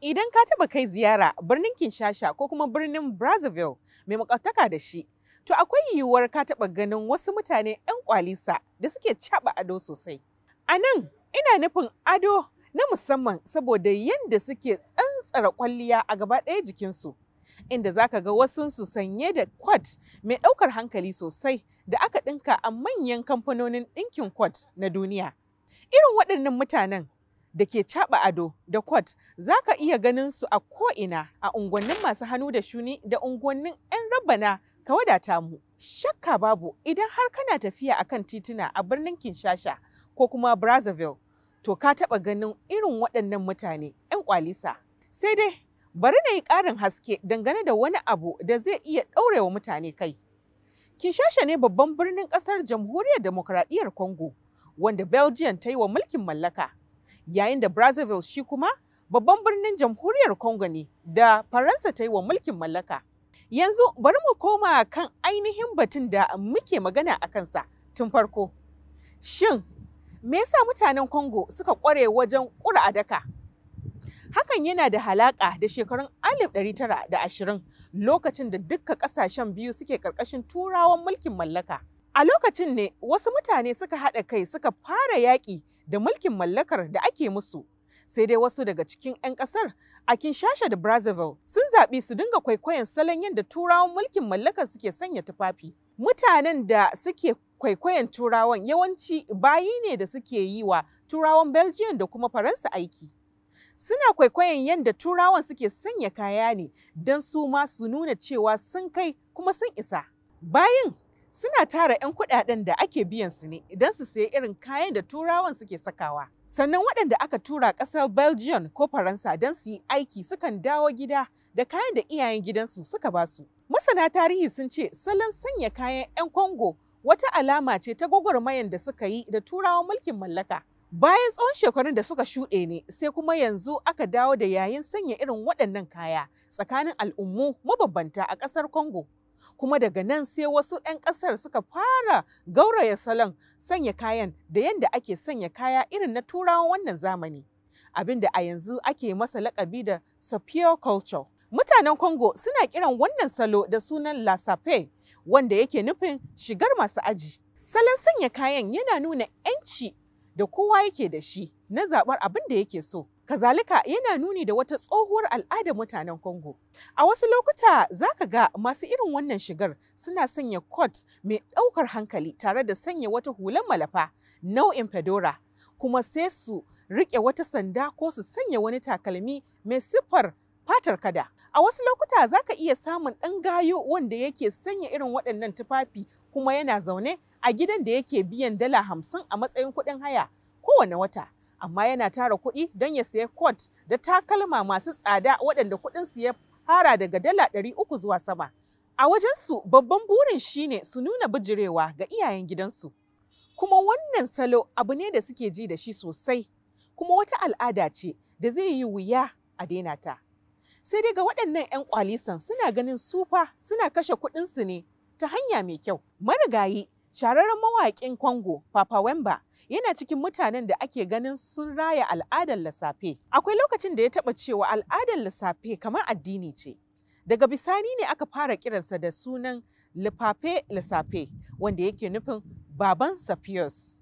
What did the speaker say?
Idan ka taɓa kai ziyara birnin Kinshasa ko kuma birnin Brazzaville mai makwabtaka da shi, to akwai yiwuwar ka taɓa ganin wasu mutane 'yan kwalisa da suke caɓa ado sosai. A nan ina nufin ado na musamman saboda yadda suke tsantsara kwalliya a gaba ɗaya jikinsu, inda za ka ga wasunsu sanye da kwat mai ɗaukar hankali sosai da aka ɗinka a manyan kamfanonin ɗinkin kwat na duniya. Irin waɗannan mutanen da ke caɓa ado da kwat za ka iya ganin su a ko'ina a unguwannin masu hannu da shuni da unguwannin 'yan rabbana ka wadata mu. Shakka babu idan har kana tafiya a kan tituna a birnin Kinshasa ko kuma Brazzaville, to ka taɓa ganin irin waɗannan mutane 'yan kwalisa. Sai dai bari na yi ƙarin haske dangane da wani abu da zai iya ɗaurewa mutane kai. Kinshasa ne babban birnin ƙasar Jamhuriyar Dimokuraɗiyyar Congo, wanda Belgium ta yi wa mulkin mallaka. Yayin da Brazzaville shi kuma babban birnin Jamhuriyar Congo ne da Faransa ta yi wa mulkin mallaka. Yanzu bari mu koma kan ainihin batun da muke magana a kansa tun farko. Shin, me yasa mutanen Congo suka ƙware wajen ƙura a daka? Hakan yana da halaƙa da shekarun 1920 lokacin da dukka ƙasashen biyu suke ƙarƙashin Turawan mulkin mallaka. A lokacin ne wasu mutane suka haɗa kai suka fara yaƙi da mulkin mallakar da ake musu. Sai dai wasu daga cikin 'yan ƙasar a Kinshasa da Brazzaville sun zaɓi su dinga kwaikwayon salon yadda Turawan mulkin mallakar suke sanya tufafi. Mutanen da suke kwaikwayon Turawan yawanci bayi ne da suke yi wa Turawan Belgium da kuma Faransa aiki. Suna kwaikwayon yadda Turawan suke sanya kaya ne don su ma su nuna cewa sun kai kuma sun isa. Bayin suna tara 'yan kuɗaɗen da ake biyan su ne idan su sayi irin kayan da Turawan suke sakawa. Sannan waɗanda aka tura ƙasar Belgium ko Faransa don su yi aiki sukan dawo gida da kayan da iyayen gidansu suka ba su. Masana tarihi sun ce salon sanya kayan 'yan Congo wata alama ce ta gwagwarmayar da suka yi da Turawan mulkin mallaka. Bayan tsawon shekarun da suka shuɗe ne sai kuma yanzu aka dawo da yayin sanya irin waɗannan kaya tsakanin al'ummu mabambanta a ƙasar Congo. Kuma daga nan sai wasu 'yan ƙasar suka fara gauraya salon sanya kayan da yadda ake sanya kaya irin na Turawan wannan zamani, abinda a yanzu ake masa laƙabi da Sapeur culture. Mutanen Congo suna kiran wannan salo da sunan laissez-faire, wanda yake nufin shigar masu aji. Salon sanya kayan yana nuna 'yanci da kowa yake da shi na zaɓar abin da yake so. Kazalika yana nuni da wata tsohuwar al'adar mutanen Congo. A wasu lokuta za ka ga masu irin wannan shigar suna sanya coat mai ɗaukar hankali tare da sanya wata hular malafa nau'in fedora, kuma sai su riƙe wata sanda ko su sanya wani takalmi mai siffar fatar kada. A wasu lokuta za ka iya samun ɗan gayu wanda yake sanya irin waɗannan tufafi kuma yana zaune a gidan da yake biyan $50 a matsayin kuɗin haya kowane wata. Amma yana tara kuɗi don ya sayi kwat da takalma masu tsada waɗanda kuɗinsu ya fara daga $300 zuwa sama. A wajensu babban burin shine su nuna bijirewa ga iyayen gidansu. Kuma wannan salo abu ne da suke ji da shi sosai, kuma wata al'ada ce da zai yi wuya a daina ta. Sai dai ga waɗannan 'yan kwalisan suna ganin sufa suna kashe kuɗinsu ne ta hanya mai kyau. Marigayi shahararren mawaƙin Congo, Papa Wemba, yana cikin mutanen da ake ganin sun raya al'adar lissafe. Akwai lokacin da ya taɓa cewa al'adar lissafe kamar addini ce. Daga bisani ne aka fara kiransa da sunan Le Pape Lissafe, wanda yake nufin baban Sapeurs.